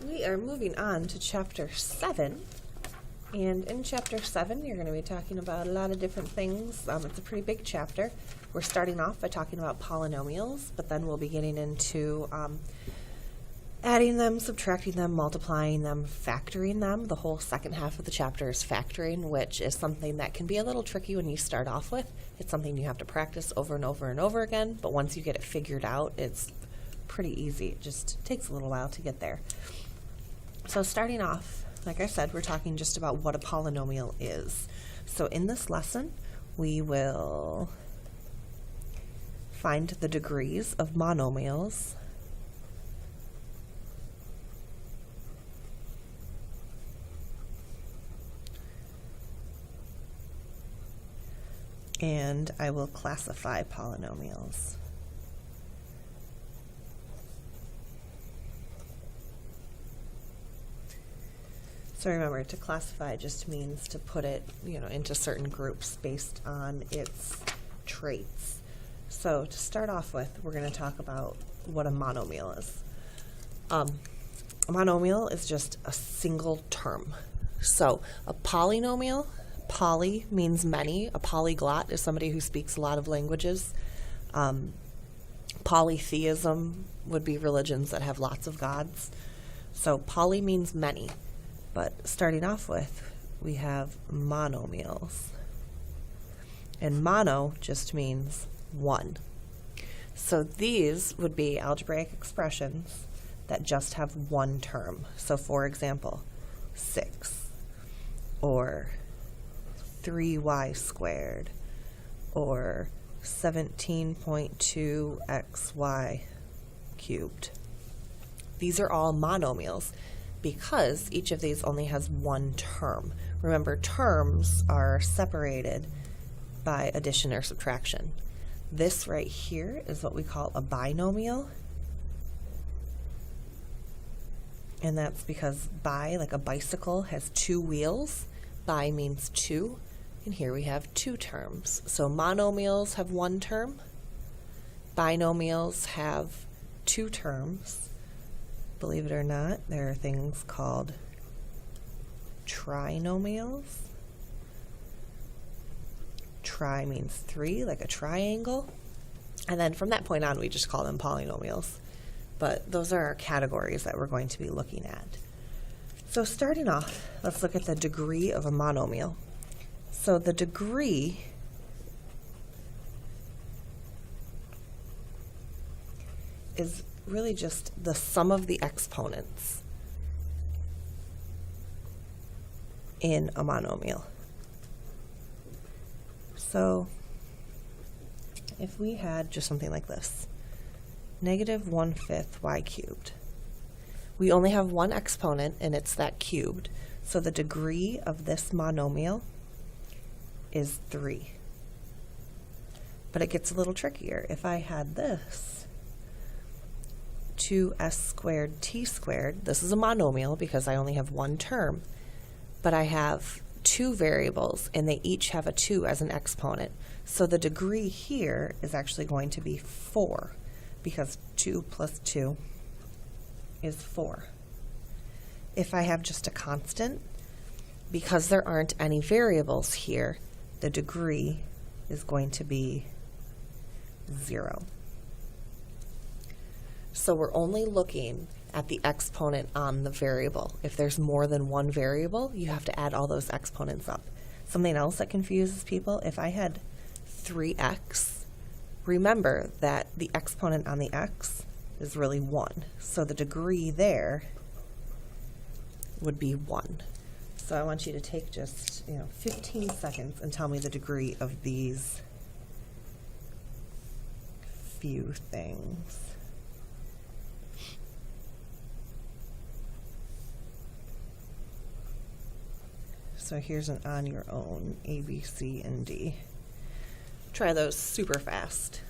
We are moving on to chapter 7, and in chapter 7 you're going to be talking about a lot of different things. It's a pretty big chapter. We're starting off by talking about polynomials, but then we'll be getting into adding them, subtracting them, multiplying them, factoring them. The whole second half of the chapter is factoring, which is something that can be a little tricky when you start off with. It's something you have to practice over and over and over again, but once you get it figured out, it's pretty easy. It just takes a little while to get there. So starting off, like I said, we're talking just about what a polynomial is. So in this lesson, we will find the degrees of monomials, and I will classify polynomials. So remember, to classify just means to put it, into certain groups based on its traits. So to start off with, we're going to talk about what a monomial is. A monomial is just a single term. So a polynomial, poly means many. A polyglot is somebody who speaks a lot of languages. Polytheism would be religions that have lots of gods. So poly means many. But starting off with, we have monomials. And mono just means one. So these would be algebraic expressions that just have one term. So for example, 6, or 3y squared, or 17.2xy cubed. These are all monomials because each of these only has one term. Remember, terms are separated by addition or subtraction. This right here is what we call a binomial. And that's because bi, like a bicycle, has 2 wheels. Bi means 2. And here we have 2 terms. So monomials have 1 term. Binomials have 2 terms. Believe it or not, there are things called trinomials. Tri means 3, like a triangle. And then from that point on, we just call them polynomials. But those are our categories that we're going to be looking at. So starting off, let's look at the degree of a monomial. So the degree is really just the sum of the exponents in a monomial. So if we had just something like this, -1/5 y cubed, we only have one exponent and it's that cubed, so the degree of this monomial is 3. But it gets a little trickier. If I had this 2s squared t squared, this is a monomial because I only have one term, but I have 2 variables and they each have a 2 as an exponent. So the degree here is actually going to be 4 because 2 plus 2 is 4. If I have just a constant, because there aren't any variables here, the degree is going to be 0. So we're only looking at the exponent on the variable. If there's more than one variable, you have to add all those exponents up. Something else that confuses people, if I had 3x, remember that the exponent on the x is really 1. So the degree there would be 1. So I want you to take just 15 seconds and tell me the degree of these few things. So here's an on your own, A, B, C, and D. Try those super fast.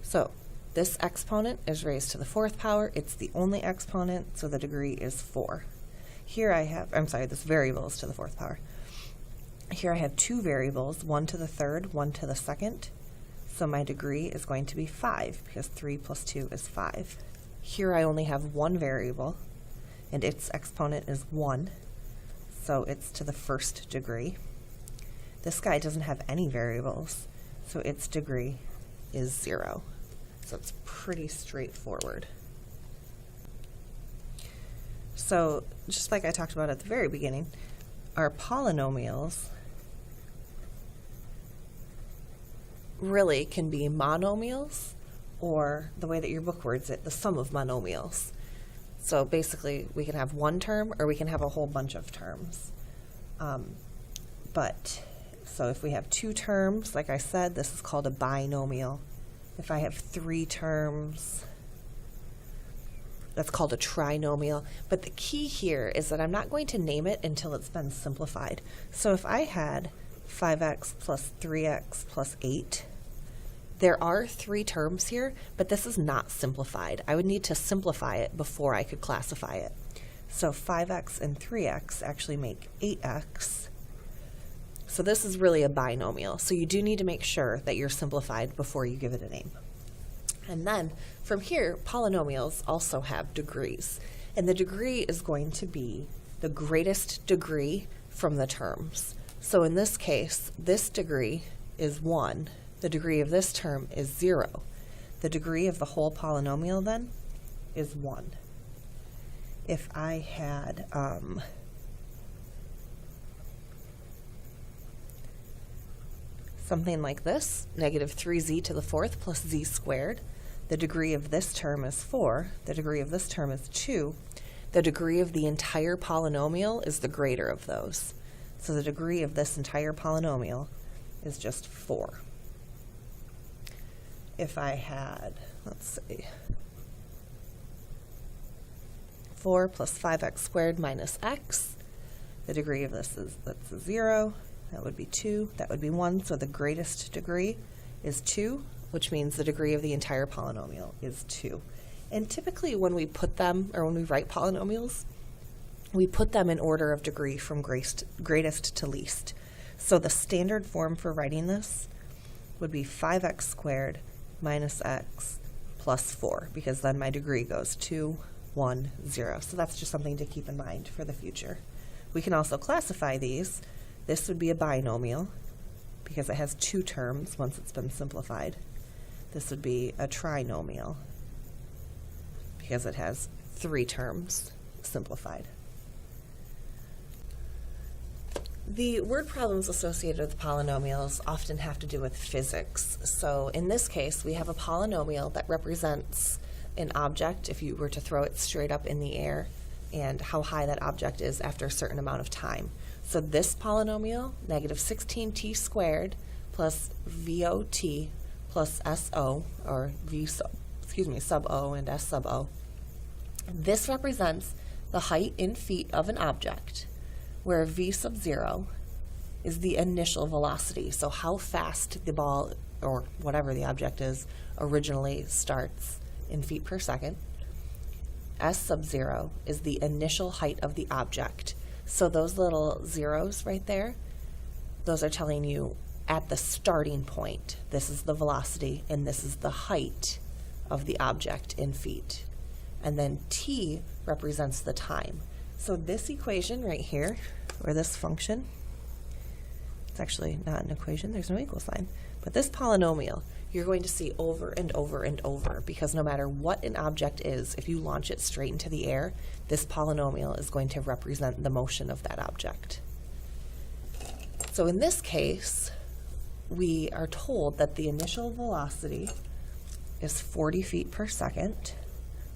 So this exponent is raised to the 4th power. It's the only exponent, so the degree is 4. Here I have, this variable is to the 4th power. Here I have 2 variables, 1 to the 3rd, 1 to the 2nd. So my degree is going to be 5 because 3 plus 2 is 5. Here I only have one variable, and its exponent is 1, so it's to the first degree. This guy doesn't have any variables, so its degree is 0. So it's pretty straightforward. So just like I talked about at the very beginning, our polynomials really can be monomials, or the way that your book words it, the sum of monomials. So basically we can have one term or we can have a whole bunch of terms. So if we have 2 terms, like I said, this is called a binomial. If I have 3 terms, that's called a trinomial. But the key here is that I'm not going to name it until it's been simplified. So if I had 5x plus 3x plus 8, there are 3 terms here, but this is not simplified. I would need to simplify it before I could classify it. So 5x and 3x actually make 8x. So this is really a binomial. So you do need to make sure that you're simplified before you give it a name. And then from here, polynomials also have degrees. And the degree is going to be the greatest degree from the terms. So in this case, this degree is 1. The degree of this term is 0. The degree of the whole polynomial then is 1. If I had something like this, negative 3z to the 4th plus z squared, the degree of this term is 4, the degree of this term is 2, the degree of the entire polynomial is the greater of those. So the degree of this entire polynomial is just 4. If I had, let's see, 4 plus 5x squared minus x, the degree of this is, that's a 0, that would be 2, that would be 1, so the greatest degree is 2, which means the degree of the entire polynomial is 2. And typically when we put them, or when we write polynomials, we put them in order of degree from greatest to least. So the standard form for writing this would be 5x squared minus x plus 4, because then my degree goes 2, 1, 0. So that's just something to keep in mind for the future. We can also classify these. This would be a binomial because it has 2 terms once it's been simplified. This would be a trinomial because it has 3 terms simplified. The word problems associated with polynomials often have to do with physics. So in this case, we have a polynomial that represents an object if you were to throw it straight up in the air, and how high that object is after a certain amount of time. So this polynomial, negative 16t squared plus VOT plus SO, or sub O and S sub O, this represents the height in feet of an object, where v sub 0 is the initial velocity, so how fast the ball, or whatever the object is, originally starts in feet per second. S sub 0 is the initial height of the object. So those little zeros right there, those are telling you at the starting point, this is the velocity and this is the height of the object in feet. And then t represents the time. So this equation right here, or this function, it's actually not an equation, there's no equal sign, but this polynomial you're going to see over and over and over, because no matter what an object is, if you launch it straight into the air, this polynomial is going to represent the motion of that object. So in this case, we are told that the initial velocity is 40 feet per second.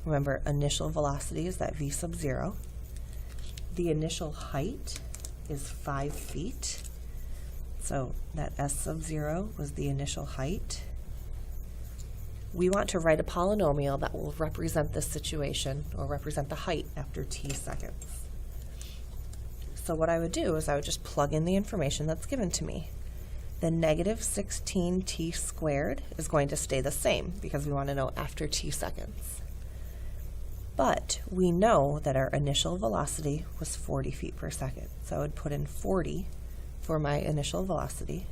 Remember, initial velocity is that v sub 0. The initial height is 5 feet. So that s sub 0 was the initial height. We want to write a polynomial that will represent this situation, or represent the height after t seconds. So what I would do is I would just plug in the information that's given to me. The negative 16t squared is going to stay the same because we want to know after t seconds. But we know that our initial velocity was 40 feet per second. So I would put in 40 for my initial velocity.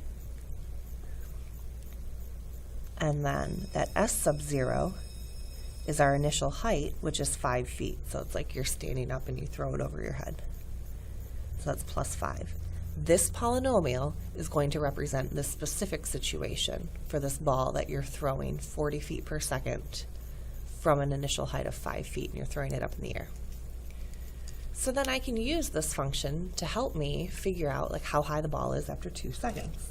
And then that s sub 0 is our initial height, which is 5 feet. So it's like you're standing up and you throw it over your head. So that's plus 5. This polynomial is going to represent this specific situation for this ball that you're throwing 40 feet per second from an initial height of 5 feet, and you're throwing it up in the air. So then I can use this function to help me figure out like how high the ball is after 2 seconds.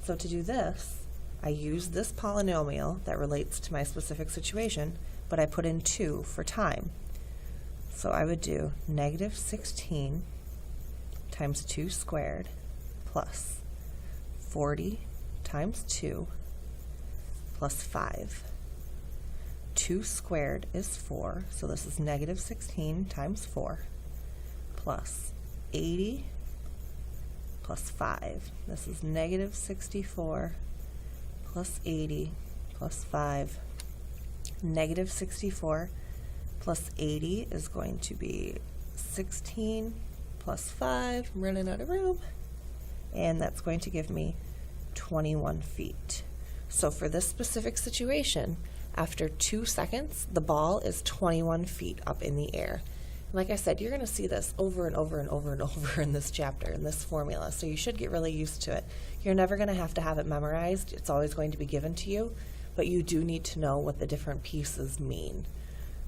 So to do this, I use this polynomial that relates to my specific situation, but I put in 2 for time. So I would do negative 16 times 2 squared plus 40 times 2 plus 5. 2 squared is 4, so this is negative 16 times 4 plus 80 plus 5. This is negative 64 plus 80 plus 5. Negative 64 plus 80 is going to be 16 plus 5. I'm running out of room. And that's going to give me 21 feet. So for this specific situation, after 2 seconds, the ball is 21 feet up in the air. Like I said, you're going to see this over and over and over and over in this chapter, in this formula, so you should get really used to it. You're never going to have it memorized. It's always going to be given to you, but you do need to know what the different pieces mean.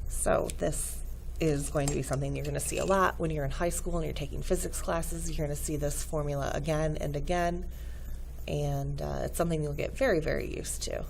So this is going to be something you're going to see a lot when you're in high school and you're taking physics classes. You're going to see this formula again and again, and it's something you'll get very, very used to.